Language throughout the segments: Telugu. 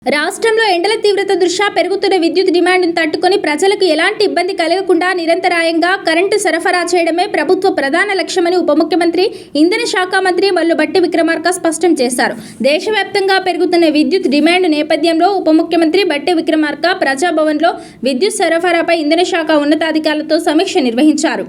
రాష్ట్రంలో ఎండల తీవ్రత దృష్ట్యా పెరుగుతున్న విద్యుత్ డిమాండ్ను తట్టుకొని ప్రజలకు ఎలాంటి ఇబ్బంది కలగకుండా నిరంతరాయంగా కరెంటు సరఫరా చేయడమే ప్రభుత్వ ప్రధాన లక్ష్యమని ఉప ముఖ్యమంత్రి ఇంధన శాఖ మంత్రి మల్లు భట్టి విక్రమార్క స్పష్టం చేశారు. దేశవ్యాప్తంగా పెరుగుతున్న విద్యుత్ డిమాండ్ నేపథ్యంలో ఉప ముఖ్యమంత్రి భట్టి విక్రమార్క ప్రజాభవన్లో విద్యుత్ సరఫరాపై ఇంధన శాఖ ఉన్నతాధికారులతో సమీక్ష నిర్వహించారు.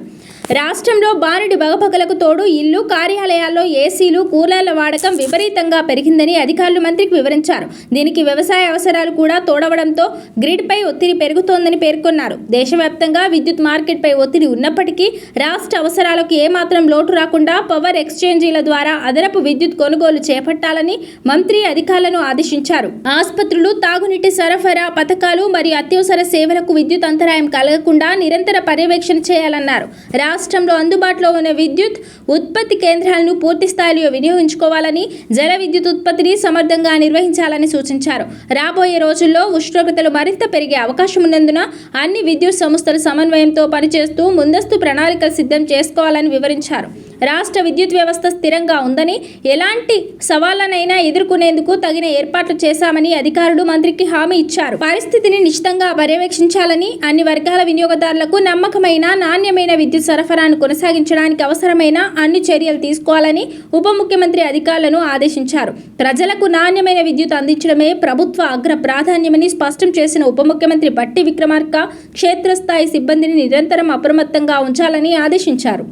రాష్ట్రంలో బారెడి బగబగలకు తోడు ఇల్లు, కార్యాలయాల్లో ఏసీలు, కూలర్ల వాడకం విపరీతంగా పెరిగిందని అధికారులు మంత్రికి వివరించారు. దీనికి వ్యవసాయ అవసరాలు కూడా తోడవడంతో గ్రిడ్పై ఒత్తిడి పెరుగుతోందని పేర్కొన్నారు. దేశవ్యాప్తంగా విద్యుత్ మార్కెట్పై ఒత్తిడి ఉన్నప్పటికీ రాష్ట్ర అవసరాలకు ఏమాత్రం లోటు రాకుండా పవర్ ఎక్స్చేంజీల ద్వారా అదనపు విద్యుత్ కొనుగోలు చేపట్టాలని మంత్రి అధికారులను ఆదేశించారు. ఆసుపత్రులు, తాగునీటి సరఫరా పథకాలు మరియు అత్యవసర సేవలకు విద్యుత్ అంతరాయం కలగకుండా నిరంతర పర్యవేక్షణ చేయాలన్నారు. రాష్ట్రంలో అందుబాటులో ఉన్న విద్యుత్ ఉత్పత్తి కేంద్రాలను పూర్తి స్థాయిలో వినియోగించుకోవాలని, జల విద్యుత్ ఉత్పత్తిని సమర్థంగా నిర్వహించాలని సూచించారు. రాబోయే రోజుల్లో ఉష్ణోగ్రతలు మరింత పెరిగే అవకాశం ఉన్నందున అన్ని విద్యుత్ సంస్థల సమన్వయంతో పనిచేస్తూ ముందస్తు ప్రణాళికలు సిద్ధం చేసుకోవాలని వివరించారు. రాష్ట్ర విద్యుత్ వ్యవస్థ స్థిరంగా ఉందని, ఎలాంటి సవాళ్లనైనా ఎదుర్కొనేందుకు తగిన ఏర్పాట్లు చేశామని అధికారులు మంత్రికి హామీ ఇచ్చారు. పరిస్థితిని నిశితంగా పర్యవేక్షించాలని, అన్ని వర్గాల వినియోగదారులకు నమ్మకమైన, నాణ్యమైన విద్యుత్ సరఫరాను కొనసాగించడానికి అవసరమైన అన్ని చర్యలు తీసుకోవాలని ఉప ముఖ్యమంత్రి అధికారులను ఆదేశించారు. ప్రజలకు నాణ్యమైన విద్యుత్ అందించడమే ప్రభుత్వ అగ్ర ప్రాధాన్యమని స్పష్టం చేసిన ఉప ముఖ్యమంత్రి భట్టి విక్రమార్క క్షేత్రస్థాయి సిబ్బందిని నిరంతరం అప్రమత్తంగా ఉంచాలని ఆదేశించారు.